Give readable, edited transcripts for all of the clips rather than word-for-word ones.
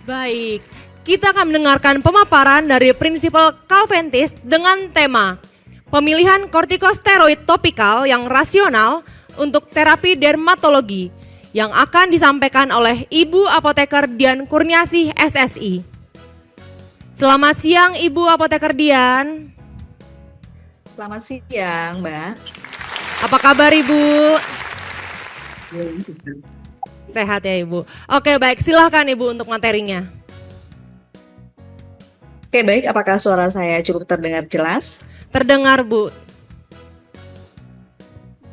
Baik, kita akan mendengarkan pemaparan dari Prinsipal Calventis dengan tema pemilihan kortikosteroid topikal yang rasional untuk terapi dermatologi yang akan disampaikan oleh Ibu Apoteker Dian Kurniasih SSI. Selamat siang Ibu Apoteker Dian. Selamat siang, Mbak. Apa kabar Ibu? Sehat ya Ibu. Oke baik, silahkan Ibu untuk materinya. Oke, baik. Apakah suara saya cukup terdengar jelas? Terdengar Bu.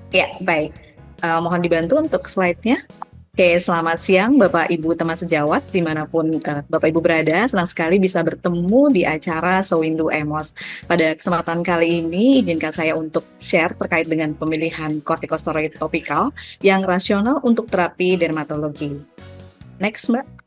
Ya, baik. Mohon dibantu untuk slide-nya. Oke, selamat siang Bapak Ibu teman sejawat dimanapun Bapak Ibu berada. Senang sekali bisa bertemu di acara Sewindu Emos. Pada kesempatan kali ini izinkan saya untuk share terkait dengan pemilihan kortikosteroid topikal yang rasional untuk terapi dermatologi. Next, Mbak.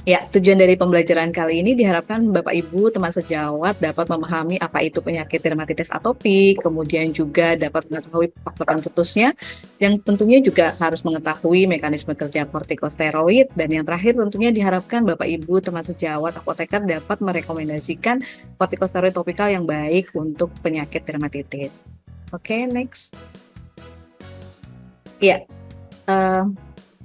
Ya, tujuan dari pembelajaran kali ini diharapkan Bapak Ibu teman sejawat dapat memahami apa itu penyakit dermatitis atopik, kemudian juga dapat mengetahui faktor pencetusnya, yang tentunya juga harus mengetahui mekanisme kerja kortikosteroid, dan yang terakhir tentunya diharapkan Bapak Ibu teman sejawat apoteker dapat merekomendasikan kortikosteroid topikal yang baik untuk penyakit dermatitis. Oke, next. Ya,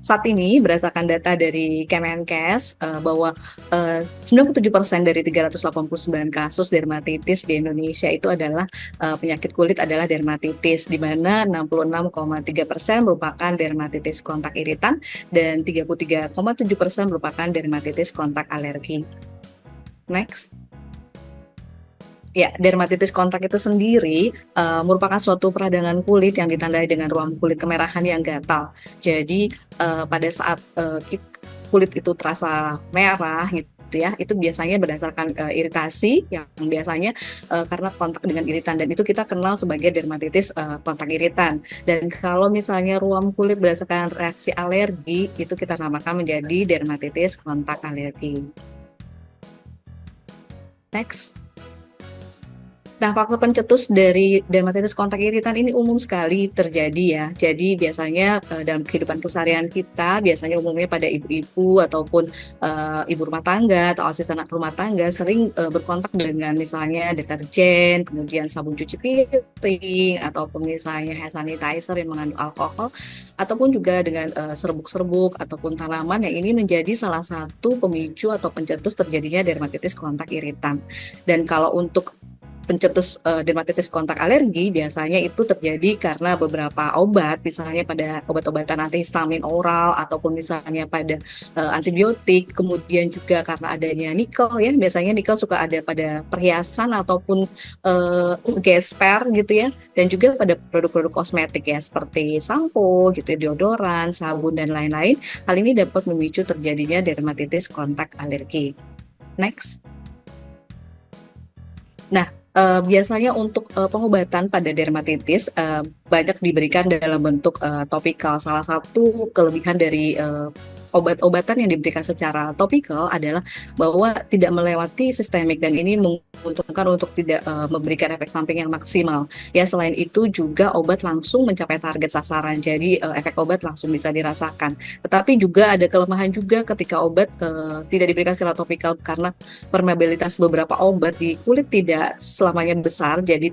saat ini berdasarkan data dari Kemenkes bahwa 97% dari 389 kasus dermatitis di Indonesia itu adalah penyakit kulit adalah dermatitis, di mana 66,3% merupakan dermatitis kontak iritan dan 33,7% merupakan dermatitis kontak alergi. Next. Ya, dermatitis kontak itu sendiri merupakan suatu peradangan kulit yang ditandai dengan ruam kulit kemerahan yang gatal. Jadi pada saat kulit itu terasa merah gitu ya, itu biasanya berdasarkan iritasi yang biasanya karena kontak dengan iritan, dan itu kita kenal sebagai dermatitis kontak iritan. Dan kalau misalnya ruam kulit berdasarkan reaksi alergi, itu kita namakan menjadi dermatitis kontak alergi. Next. Nah, faktor pencetus dari dermatitis kontak iritan ini umum sekali terjadi ya. Jadi biasanya dalam kehidupan keseharian kita, biasanya umumnya pada ibu-ibu ataupun ibu rumah tangga atau asisten rumah tangga sering berkontak dengan misalnya deterjen, kemudian sabun cuci piring, ataupun misalnya hand sanitizer yang mengandung alkohol, ataupun juga dengan serbuk-serbuk ataupun tanaman, yang ini menjadi salah satu pemicu atau pencetus terjadinya dermatitis kontak iritan. Dan kalau untuk pencetus dermatitis kontak alergi biasanya itu terjadi karena beberapa obat, misalnya pada obat-obatan antihistamin oral ataupun misalnya pada antibiotik, kemudian juga karena adanya nikel ya, biasanya nikel suka ada pada perhiasan ataupun gesper gitu ya, dan juga pada produk-produk kosmetik ya seperti sampo gitu ya, deodoran, sabun dan lain-lain. Hal ini dapat memicu terjadinya dermatitis kontak alergi. Next. Nah, biasanya untuk pengobatan pada dermatitis banyak diberikan dalam bentuk topikal. Salah satu kelebihan dari obat-obatan yang diberikan secara topikal adalah bahwa tidak melewati sistemik, dan ini menguntungkan untuk tidak memberikan efek samping yang maksimal. Ya, selain itu juga obat langsung mencapai target sasaran, jadi efek obat langsung bisa dirasakan. Tetapi juga ada kelemahan juga ketika obat tidak diberikan secara topikal, karena permeabilitas beberapa obat di kulit tidak selamanya besar, jadi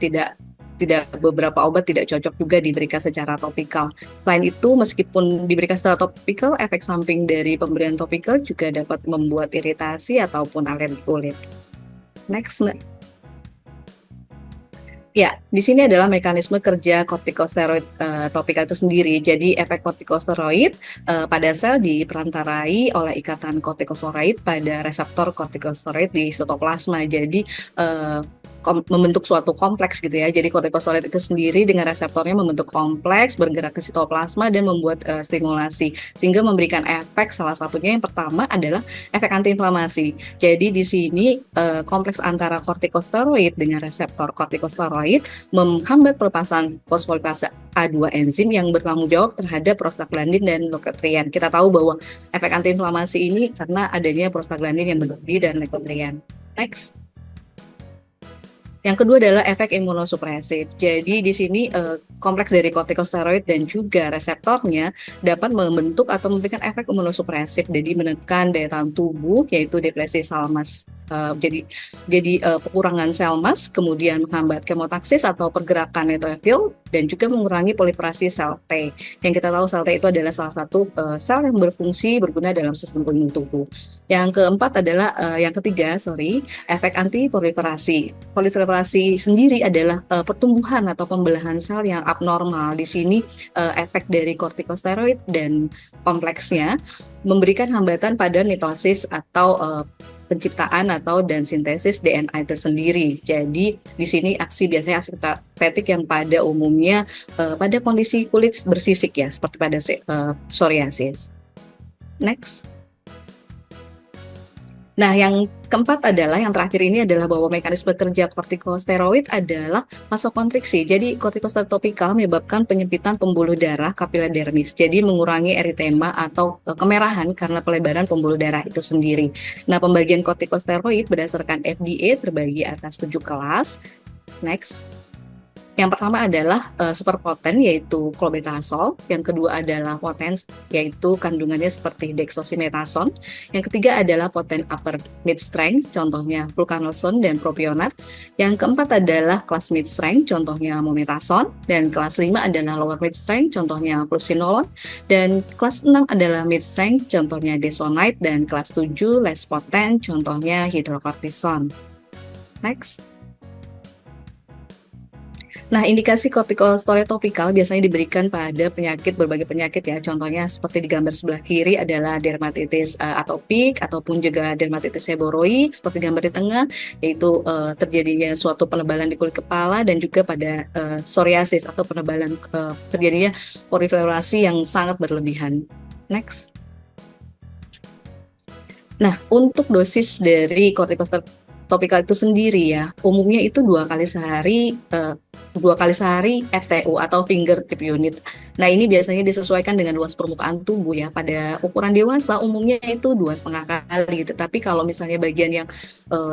beberapa obat tidak cocok juga diberikan secara topikal. Selain itu, meskipun diberikan secara topikal, efek samping dari pemberian topikal juga dapat membuat iritasi ataupun alergi kulit. Next, Mbak. Ya, di sini adalah mekanisme kerja kortikosteroid topikal itu sendiri. Jadi efek kortikosteroid pada sel diperantarai oleh ikatan kortikosteroid pada reseptor kortikosteroid di sitoplasma. Jadi membentuk suatu kompleks gitu ya. Jadi kortikosteroid itu sendiri dengan reseptornya membentuk kompleks, bergerak ke sitoplasma dan membuat stimulasi, sehingga memberikan efek. Salah satunya yang pertama adalah efek antiinflamasi. Jadi di sini kompleks antara kortikosteroid dengan reseptor kortikosteroid menghambat pelepasan fosfolipase A2 enzim yang bertanggung jawab terhadap prostaglandin dan leukotrien. Kita tahu bahwa efek antiinflamasi ini karena adanya prostaglandin yang berlebih dan leukotrien. Next. Yang kedua adalah efek imunosupresif. Jadi di sini kompleks dari kortikosteroid dan juga reseptornya dapat membentuk atau memberikan efek imunosupresif, jadi menekan daya tahan tubuh, yaitu depresi sel mas. Jadi pengurangan sel mas, kemudian menghambat kemotaksis atau pergerakan neutrofil, dan juga mengurangi proliferasi sel T. Yang kita tahu sel T itu adalah salah satu sel yang berfungsi berguna dalam sistem imun tubuh. Yang ketiga, efek anti proliferasi. Proliferasi sendiri adalah pertumbuhan atau pembelahan sel yang abnormal. Di sini efek dari kortikosteroid dan kompleksnya memberikan hambatan pada mitosis atau penciptaan dan sintesis DNA itu sendiri. Jadi di sini biasanya aksi terapeutik yang pada umumnya pada kondisi kulit bersisik ya, seperti pada psoriasis. Next. Nah, yang keempat yang terakhir ini adalah bahwa mekanisme kerja kortikosteroid adalah vasokonstriksi. Jadi kortikosteroid topikal menyebabkan penyempitan pembuluh darah kapilodermis. Jadi mengurangi eritema atau kemerahan karena pelebaran pembuluh darah itu sendiri. Nah, pembagian kortikosteroid berdasarkan FDA terbagi atas 7 kelas. Next. Yang pertama adalah superpoten, yaitu clobetasol. Yang kedua adalah poten, yaitu kandungannya seperti dexosimetason. Yang ketiga adalah poten upper mid strength, contohnya fluconazole dan propionat. Yang keempat adalah kelas mid strength, contohnya mometasone. Dan kelas 5 adalah lower mid strength, contohnya flusinolone. Dan kelas 6 adalah mid strength, contohnya desonide. Dan kelas 7 less potent, contohnya hidrokortison. Next. Nah, indikasi kortikosteroid topikal biasanya diberikan pada berbagai penyakit ya. Contohnya seperti di gambar sebelah kiri adalah dermatitis atopik ataupun juga dermatitis seboroik, seperti gambar di tengah, yaitu terjadinya suatu penebalan di kulit kepala, dan juga pada psoriasis atau penebalan terjadinya proliferasi yang sangat berlebihan. Next. Nah, untuk dosis dari kortikosteroid topikal itu sendiri ya, umumnya itu 2 kali sehari FTU atau fingertip unit. Nah, ini biasanya disesuaikan dengan luas permukaan tubuh ya. Pada ukuran dewasa umumnya itu 2,5 kali. Tetapi kalau misalnya bagian yang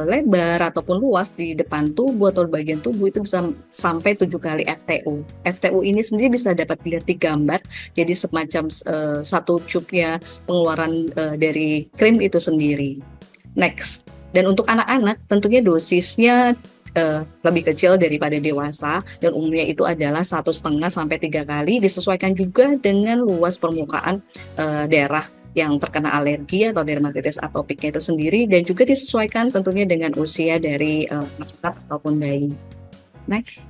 lebar ataupun luas di depan tubuh atau bagian tubuh itu bisa sampai 7 kali FTU. FTU ini sendiri bisa dapat dilihat di gambar. Jadi semacam satu cubnya pengeluaran dari krim itu sendiri. Next. Dan untuk anak-anak tentunya dosisnya lebih kecil daripada dewasa, dan umumnya itu adalah 1,5 sampai 3 kali, disesuaikan juga dengan luas permukaan daerah yang terkena alergi atau dermatitis atopiknya itu sendiri, dan juga disesuaikan tentunya dengan usia dari anak ataupun bayi. Next.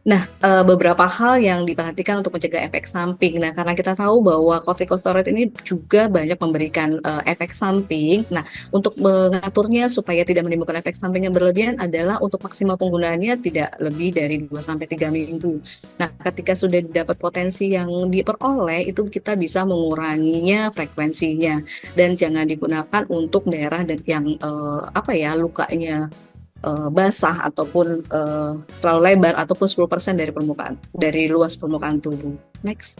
Nah, beberapa hal yang diperhatikan untuk mencegah efek samping. Nah, karena kita tahu bahwa kortikosteroid ini juga banyak memberikan efek samping. Nah, untuk mengaturnya supaya tidak menimbulkan efek samping yang berlebihan adalah untuk maksimal penggunaannya tidak lebih dari 2-3 minggu. Nah, ketika sudah dapat potensi yang diperoleh, itu kita bisa menguranginya frekuensinya, dan jangan digunakan untuk daerah yang lukanya basah ataupun terlalu lebar ataupun 10% dari luas permukaan tubuh. Next.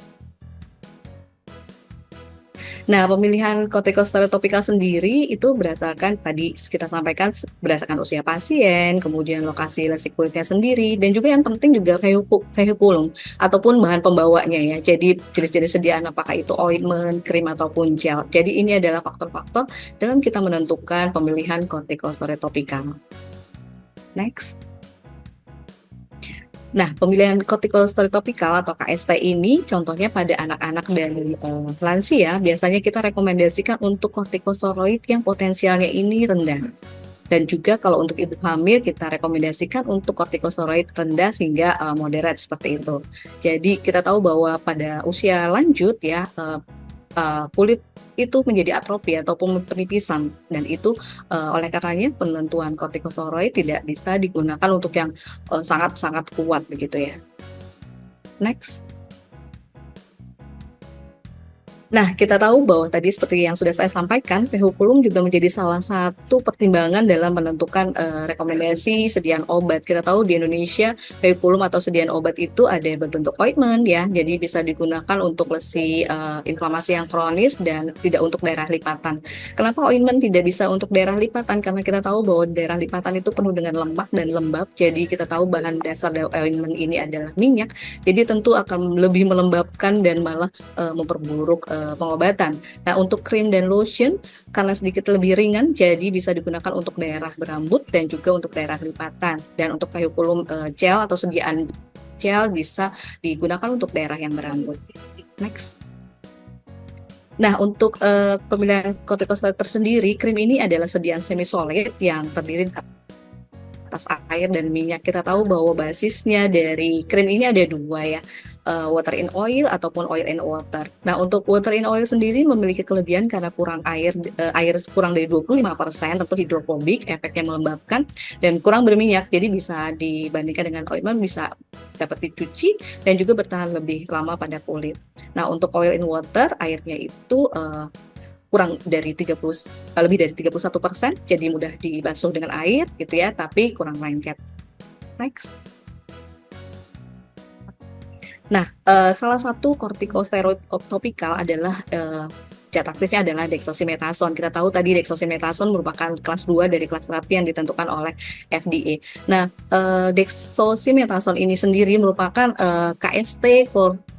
Nah, pemilihan kortikosteroid topikal sendiri itu berdasarkan tadi kita sampaikan, berdasarkan usia pasien, kemudian lokasi lesi kulitnya sendiri, dan juga yang penting juga vehikulum ataupun bahan pembawanya ya. Jadi jenis-jenis sediaan apakah itu ointment, krim ataupun gel. Jadi ini adalah faktor-faktor dalam kita menentukan pemilihan kortikosteroid topikal. Next. Nah, pemilihan kortikosteroid topikal atau KST ini contohnya pada anak-anak dan lansia, biasanya kita rekomendasikan untuk kortikosteroid yang potensialnya ini rendah. Dan juga kalau untuk ibu hamil kita rekomendasikan untuk kortikosteroid rendah hingga moderat seperti itu. Jadi kita tahu bahwa pada usia lanjut ya, kulit itu menjadi atrofi ataupun penipisan, dan itu oleh karenanya penentuan kortikosteroid tidak bisa digunakan untuk yang sangat-sangat kuat begitu ya. Next. Nah, kita tahu bahwa tadi seperti yang sudah saya sampaikan, pH juga menjadi salah satu pertimbangan dalam menentukan rekomendasi sediaan obat. Kita tahu di Indonesia pH atau sediaan obat itu ada berbentuk ointment ya, jadi bisa digunakan untuk lesi inflamasi yang kronis dan tidak untuk daerah lipatan. Kenapa ointment tidak bisa untuk daerah lipatan? Karena kita tahu bahwa daerah lipatan itu penuh dengan lemak dan lembab, jadi kita tahu bahan dasar dari ointment ini adalah minyak, jadi tentu akan lebih melembabkan dan malah memperburuk pengobatan. Nah, untuk krim dan lotion karena sedikit lebih ringan, jadi bisa digunakan untuk daerah berambut dan juga untuk daerah lipatan. Dan untuk vacuum gel atau sediaan gel bisa digunakan untuk daerah yang berambut. Next. Nah, untuk pemilihan kortikosteroid tersendiri, krim ini adalah sediaan semi solid yang terdiri atas air dan minyak. Kita tahu bahwa basisnya dari krim ini ada dua ya, water in oil ataupun oil in water. Nah, untuk water in oil sendiri memiliki kelebihan karena kurang air kurang dari 25%, tentu hidrofobik, efeknya melembabkan dan kurang berminyak. Jadi bisa dibandingkan dengan ointment, bisa dapat dicuci dan juga bertahan lebih lama pada kulit. Nah, untuk oil in water, airnya itu kurang dari 30, lebih dari 31%, jadi mudah dibasuh dengan air gitu ya, tapi kurang lengket. Next. Nah, salah satu kortikosteroid topikal adalah zat aktifnya adalah dexosimethasone. Kita tahu tadi dexosimethasone merupakan kelas 2 dari kelas terapi yang ditentukan oleh FDA. Nah, dexosimethasone ini sendiri merupakan KST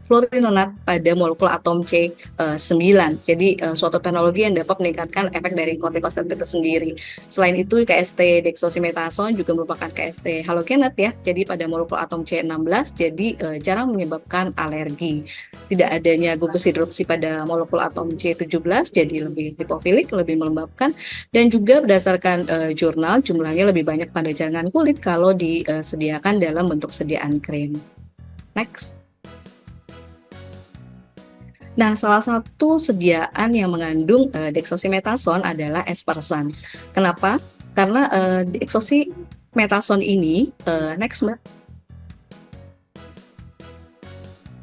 fluorinonat pada molekul atom C9. Jadi suatu teknologi yang dapat meningkatkan efek dari kortikosteroid itu sendiri. Selain itu, KST dexosimethasone juga merupakan KST halogenat ya. Jadi pada molekul atom C16, jadi jarang menyebabkan alergi. Tidak adanya gugus hidroksi pada molekul atom C17, jadi lebih lipofilik, lebih melembabkan. Dan juga berdasarkan jurnal, jumlahnya lebih banyak pada jaringan kulit kalau disediakan dalam bentuk sediaan krim. Next. Nah, salah satu sediaan yang mengandung dexosimethasone adalah asparsan. Kenapa? Karena dexosimethasone ini, next Mbak,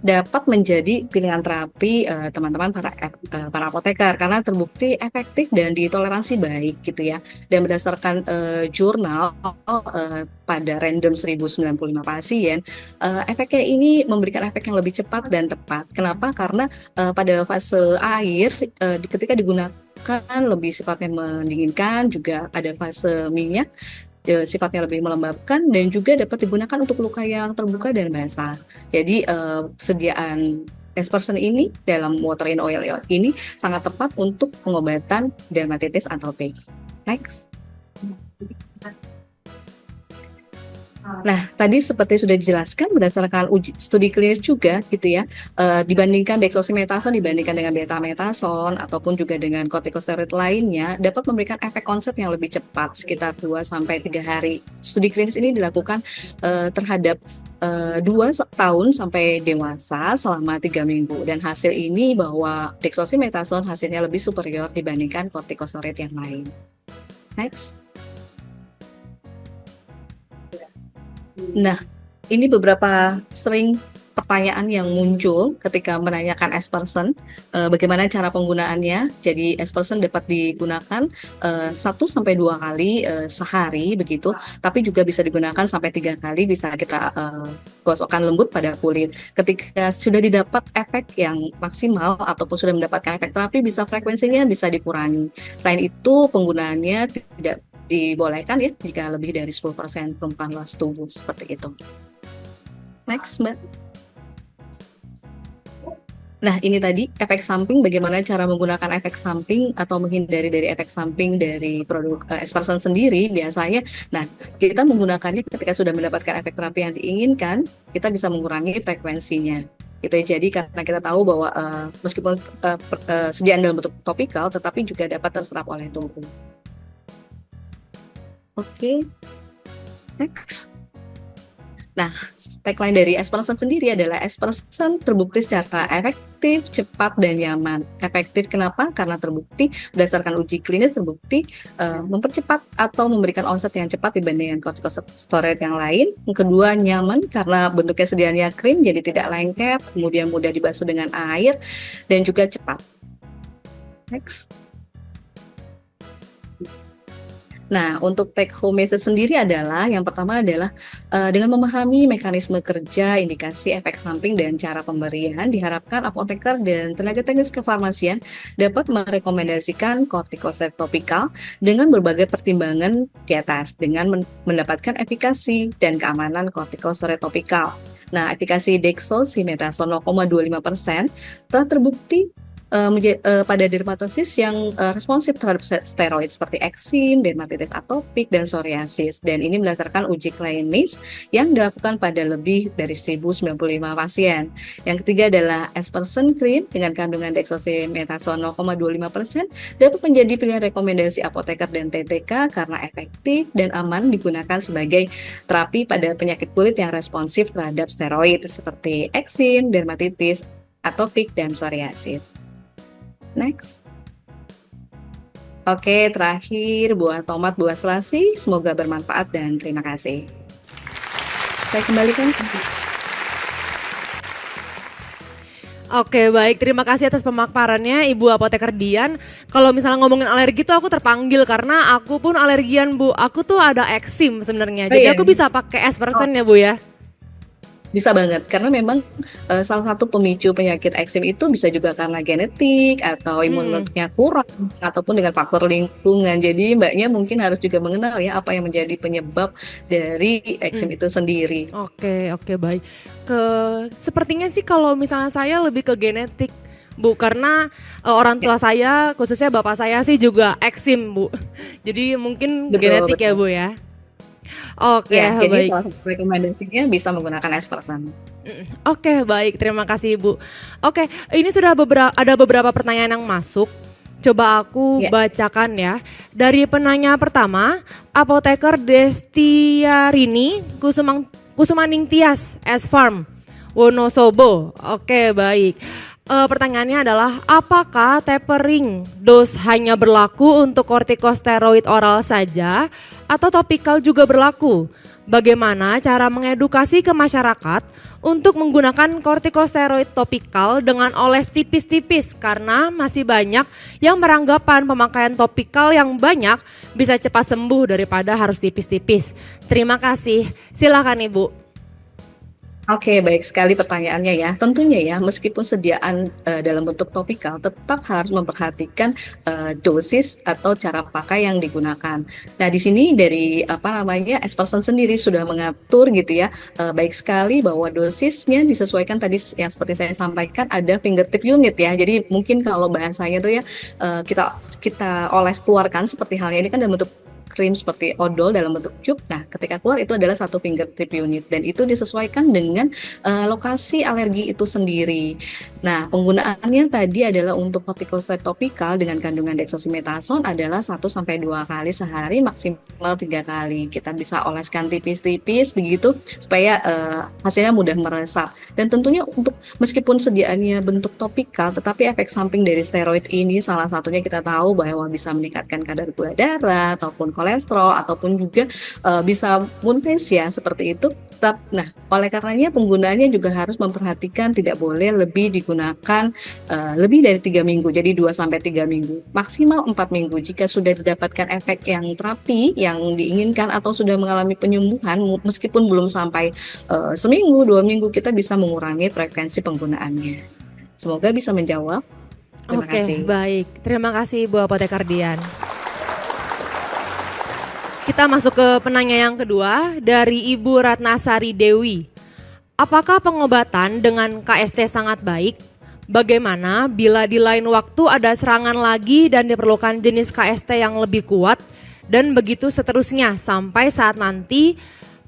dapat menjadi pilihan terapi teman-teman para apoteker karena terbukti efektif dan ditoleransi baik gitu ya. Dan berdasarkan jurnal pada random 1095 pasien, efeknya ini memberikan efek yang lebih cepat dan tepat. Kenapa? Karena pada fase air ketika digunakan lebih sifatnya mendinginkan, juga ada fase minyak sifatnya lebih melembabkan dan juga dapat digunakan untuk luka yang terbuka dan basah. Jadi sediaan asparsan ini dalam water in oil ini sangat tepat untuk pengobatan dermatitis atopic. Next. Nah, tadi seperti sudah dijelaskan berdasarkan studi klinis juga gitu ya, dibandingkan dexosimethasone dibandingkan dengan betamethasone ataupun juga dengan kortikosteroid lainnya dapat memberikan efek onset yang lebih cepat sekitar 2-3 hari. Studi klinis ini dilakukan terhadap 2 tahun sampai dewasa selama 3 minggu dan hasil ini bahwa dexosimethasone hasilnya lebih superior dibandingkan kortikosteroid yang lain. Next. Nah, ini beberapa sering pertanyaan yang muncul ketika menanyakan asparsan, bagaimana cara penggunaannya. Jadi asparsan dapat digunakan 1-2 kali sehari begitu, tapi juga bisa digunakan sampai 3 kali, bisa kita gosokkan lembut pada kulit. Ketika sudah didapat efek yang maksimal ataupun sudah mendapatkan efek terapi, bisa frekuensinya bisa dikurangi. Selain itu, penggunaannya tidak dibolehkan ya jika lebih dari 10% permukaan luas tubuh, seperti itu. Next, Mbak. Nah, ini tadi efek samping, bagaimana cara menggunakan efek samping atau menghindari dari efek samping dari produk asparsan sendiri biasanya. Nah, kita menggunakannya ketika sudah mendapatkan efek terapi yang diinginkan, kita bisa mengurangi frekuensinya. Gitu ya. Jadi karena kita tahu bahwa meskipun sediaan dalam bentuk topikal, tetapi juga dapat terserap oleh tubuh. Oke, next. Nah, tagline dari asparsan sendiri adalah asparsan terbukti secara efektif, cepat, dan nyaman. Efektif kenapa? Karena terbukti berdasarkan uji klinis terbukti mempercepat atau memberikan onset yang cepat dibandingkan kortikosteroid yang lain. Yang kedua, nyaman karena bentuknya sediaannya krim jadi tidak lengket, kemudian mudah dibasuh dengan air dan juga cepat. Next. Nah, untuk take home message sendiri adalah yang pertama adalah dengan memahami mekanisme kerja, indikasi efek samping dan cara pemberian, diharapkan apoteker dan tenaga teknis kefarmasian dapat merekomendasikan kortikosteroid topikal dengan berbagai pertimbangan di atas dengan mendapatkan efikasi dan keamanan kortikosteroid topikal. Nah, efikasi dexosimethasone 0,25% telah terbukti pada dermatosis yang responsif terhadap steroid seperti eksim, dermatitis atopik, dan psoriasis. Dan ini berdasarkan uji klinis yang dilakukan pada lebih dari 1095 pasien. Yang ketiga adalah asperson cream dengan kandungan dexosimethasone 0,25% dapat menjadi pilihan rekomendasi apoteker dan TTK karena efektif dan aman digunakan sebagai terapi pada penyakit kulit yang responsif terhadap steroid seperti eksim, dermatitis atopik, dan psoriasis. Next. Oke, terakhir buah tomat buah selasi. Semoga bermanfaat dan terima kasih. Saya kembalikan. Oke, baik. Terima kasih atas pemaparannya Ibu Apoteker Dian. Kalau misalnya ngomongin alergi tuh aku terpanggil karena aku pun alergian, Bu. Aku tuh ada eksim sebenarnya. Jadi aku bisa pakai asperson ya, Bu ya. Bisa banget, karena memang salah satu pemicu penyakit eksim itu bisa juga karena genetik atau imunnya kurang ataupun dengan faktor lingkungan. Jadi mbaknya mungkin harus juga mengenal ya apa yang menjadi penyebab dari eksim itu sendiri. Oke, baik. Sepertinya sih kalau misalnya saya lebih ke genetik, Bu, karena orang tua saya, khususnya bapak saya sih juga eksim, Bu. Jadi mungkin genetik ya, Bu ya. Oke, Ya, jadi baik. salah satu rekomendasinya bisa menggunakan asperson. Oke, baik. Terima kasih, Bu. Oke, ini sudah ada beberapa pertanyaan yang masuk. Coba aku Ya. bacakan ya. Dari penanya pertama, Apoteker Destiarini Kusumaning Tias S Farm Wonosobo. Oke, baik. Pertanyaannya adalah apakah tapering dose hanya berlaku untuk kortikosteroid oral saja atau topikal juga berlaku? Bagaimana cara mengedukasi ke masyarakat untuk menggunakan kortikosteroid topikal dengan oles tipis-tipis karena masih banyak yang beranggapan pemakaian topikal yang banyak bisa cepat sembuh daripada harus tipis-tipis. Terima kasih. Silakan Ibu. Oke, baik sekali pertanyaannya ya. Tentunya ya, meskipun sediaan dalam bentuk topikal, tetap harus memperhatikan dosis atau cara pakai yang digunakan. Nah, di sini dari asperson sendiri sudah mengatur gitu ya, baik sekali bahwa dosisnya disesuaikan tadi yang seperti saya sampaikan ada fingertip unit ya. Jadi mungkin kalau bahasanya tuh ya kita oles keluarkan seperti halnya ini kan dalam bentuk krim seperti odol dalam bentuk cup. Nah, ketika keluar itu adalah satu fingertip unit dan itu disesuaikan dengan lokasi alergi itu sendiri. Nah, penggunaannya tadi adalah untuk kortikosteroid topikal dengan kandungan dexosimethasone adalah 1 sampai 2 kali sehari, maksimal 3 kali. Kita bisa oleskan tipis-tipis begitu supaya hasilnya mudah meresap. Dan tentunya untuk meskipun sediaannya bentuk topikal tetapi efek samping dari steroid ini salah satunya kita tahu bahwa bisa meningkatkan kadar gula darah ataupun kolesterol ataupun juga bisa moon face ya seperti itu. Nah, oleh karenanya penggunaannya juga harus memperhatikan tidak boleh lebih digunakan lebih dari 3 minggu. Jadi 2 sampai 3 minggu, maksimal 4 minggu. Jika sudah didapatkan efek yang terapi yang diinginkan atau sudah mengalami penyembuhan meskipun belum sampai seminggu, 2 minggu, kita bisa mengurangi frekuensi penggunaannya. Semoga bisa menjawab. Terima kasih. Baik. Terima kasih Bu Apoteker Dian. Kita masuk ke penanya yang kedua dari Ibu Ratnasari Dewi. Apakah pengobatan dengan KST sangat baik? Bagaimana bila di lain waktu ada serangan lagi dan diperlukan jenis KST yang lebih kuat? Dan begitu seterusnya sampai saat nanti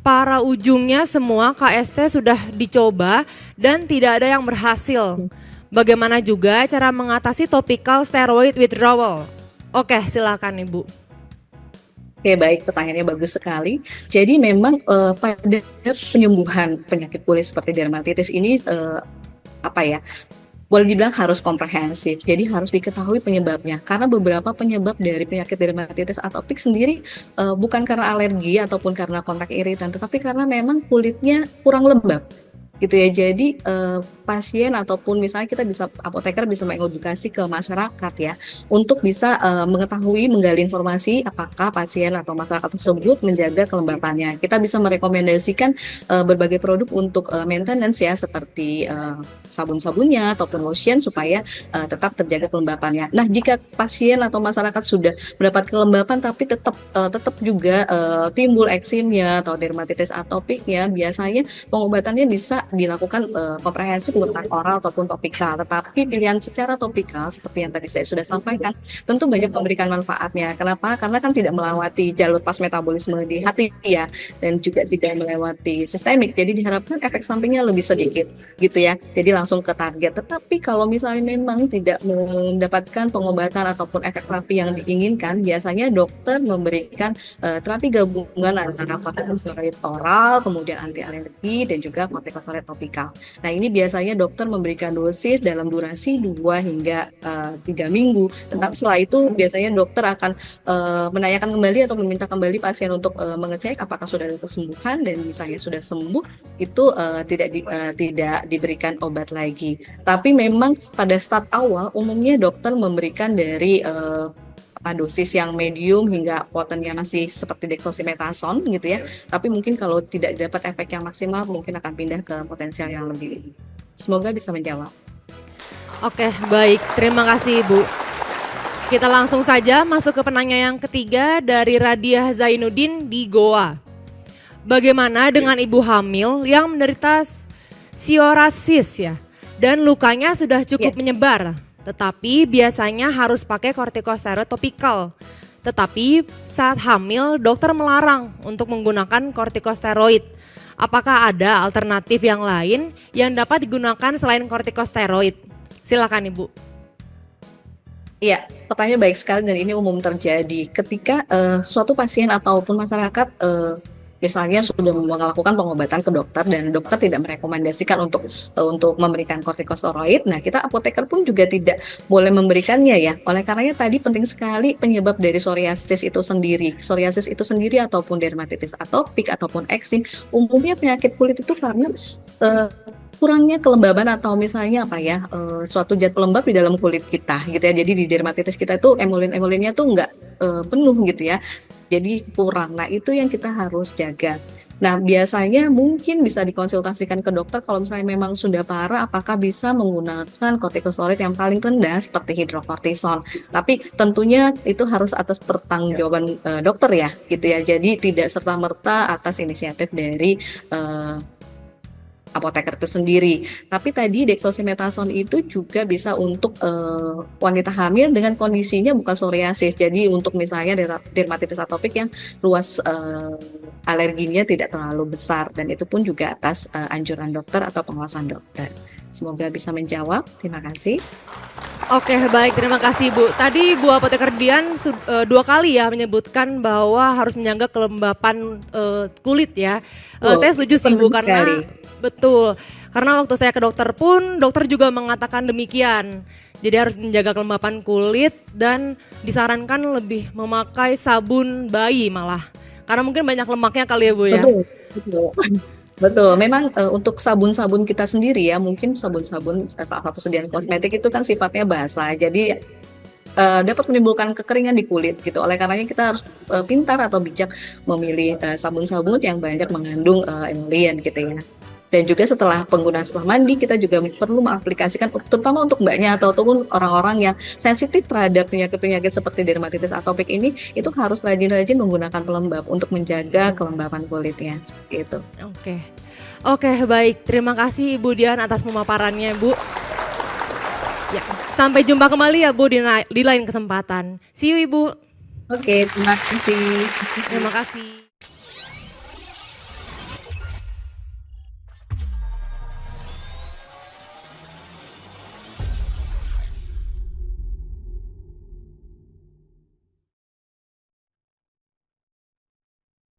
para ujungnya semua KST sudah dicoba dan tidak ada yang berhasil. Bagaimana juga cara mengatasi topical steroid withdrawal? Oke, silakan Ibu. Oke, baik, pertanyaannya bagus sekali. Jadi memang pada penyembuhan penyakit kulit seperti dermatitis ini boleh dibilang harus komprehensif. Jadi harus diketahui penyebabnya. Karena beberapa penyebab dari penyakit dermatitis atopik sendiri bukan karena alergi ataupun karena kontak iritan, tetapi karena memang kulitnya kurang lembab. Gitu ya. Jadi pasien ataupun misalnya kita bisa apoteker bisa mengedukasi ke masyarakat ya untuk bisa mengetahui menggali informasi apakah pasien atau masyarakat tersebut menjaga kelembapannya. Kita bisa merekomendasikan berbagai produk untuk maintenance ya seperti sabun-sabunnya ataupun lotion supaya tetap terjaga kelembapannya. Nah, jika pasien atau masyarakat sudah mendapat kelembapan tapi tetap juga timbul eksimnya atau dermatitis atopiknya, biasanya pengobatannya bisa dilakukan komprehensif menggunakan oral ataupun topikal. Tetapi pilihan secara topikal seperti yang tadi saya sudah sampaikan tentu banyak memberikan manfaatnya. Kenapa? Karena kan tidak melewati jalur pas metabolisme di hati ya, dan juga tidak melewati sistemik. Jadi diharapkan efek sampingnya lebih sedikit gitu ya. Jadi langsung ke target. Tetapi kalau misalnya memang tidak mendapatkan pengobatan ataupun efek terapi yang diinginkan, biasanya dokter memberikan terapi gabungan antara kortikosteroid oral, kemudian anti alergi dan juga kortikosteroid topikal. Nah, ini biasanya dokter memberikan dosis dalam durasi 2 hingga 3 minggu. Tetapi setelah itu biasanya dokter akan menanyakan kembali atau meminta kembali pasien untuk mengecek apakah sudah ada kesembuhan, dan misalnya sudah sembuh itu tidak diberikan obat lagi. Tapi memang pada start awal umumnya dokter memberikan dari dosis yang medium hingga potennya masih seperti dexosimetason gitu ya. Tapi mungkin kalau tidak dapat efek yang maksimal mungkin akan pindah ke potensial yang lebih. Semoga bisa menjawab. Oke, baik. Terima kasih, Ibu. Kita langsung saja masuk ke penanya yang ketiga dari Radiah Zainuddin di Goa. Bagaimana dengan ibu hamil yang menderita psoriasis ya dan lukanya sudah cukup menyebar? Tetapi biasanya harus pakai kortikosteroid topikal. Tetapi saat hamil dokter melarang untuk menggunakan kortikosteroid. Apakah ada alternatif yang lain yang dapat digunakan selain kortikosteroid? Silakan Ibu. Iya, pertanyaan baik sekali dan ini umum terjadi ketika suatu pasien ataupun masyarakat misalnya sudah melakukan pengobatan ke dokter dan dokter tidak merekomendasikan untuk memberikan kortikosteroid. Nah, kita apoteker pun juga tidak boleh memberikannya ya. Oleh karenanya tadi penting sekali penyebab dari psoriasis itu sendiri. Psoriasis itu sendiri ataupun dermatitis atopik ataupun eksim, umumnya penyakit kulit itu karena kurangnya kelembaban atau misalnya suatu zat pelembab di dalam kulit kita gitu ya. Jadi di dermatitis kita itu emulin-emulinnya tuh nggak penuh gitu ya. Jadi kurang. Nah, itu yang kita harus jaga. Nah, biasanya mungkin bisa dikonsultasikan ke dokter kalau misalnya memang sudah parah, apakah bisa menggunakan kortikosteroid yang paling rendah seperti hidrokortison. Tapi tentunya itu harus atas pertanggungjawaban dokter ya, gitu ya. Jadi tidak serta-merta atas inisiatif dari apoteker itu sendiri. Tapi tadi dexosimetason itu juga bisa untuk wanita hamil dengan kondisinya bukan psoriasis. Jadi untuk misalnya dermatitis atopik yang luas alerginya tidak terlalu besar, dan itu pun juga atas anjuran dokter atau pengawasan dokter. Semoga bisa menjawab. Terima kasih. Oke, baik, terima kasih Bu. Tadi Bu Apoteker Dian 2 kali ya menyebutkan bahwa harus menjaga kelembapan kulit ya. Saya setuju sih Bu, karena betul. Karena waktu saya ke dokter pun dokter juga mengatakan demikian. Jadi harus menjaga kelembapan kulit dan disarankan lebih memakai sabun bayi malah. Karena mungkin banyak lemaknya kali ya Bu ya. Betul. Betul, memang untuk sabun-sabun kita sendiri ya, mungkin sabun-sabun salah satu sediaan kosmetik itu kan sifatnya basah, jadi dapat menimbulkan kekeringan di kulit gitu. Oleh karenanya kita harus pintar atau bijak memilih sabun-sabun yang banyak mengandung emulien gitu ya. Dan juga setelah penggunaan setelah mandi kita juga perlu mengaplikasikan, terutama untuk mbaknya ataupun orang-orang yang sensitif terhadap penyakit-penyakit seperti dermatitis atopik ini, itu harus rajin-rajin menggunakan pelembab untuk menjaga kelembapan kulitnya gitu. Oke, baik. Terima kasih Ibu Dian atas pemaparannya, Bu. Ya, sampai jumpa kembali ya Bu di lain kesempatan. See you Ibu. Oke, terima kasih. Terima kasih.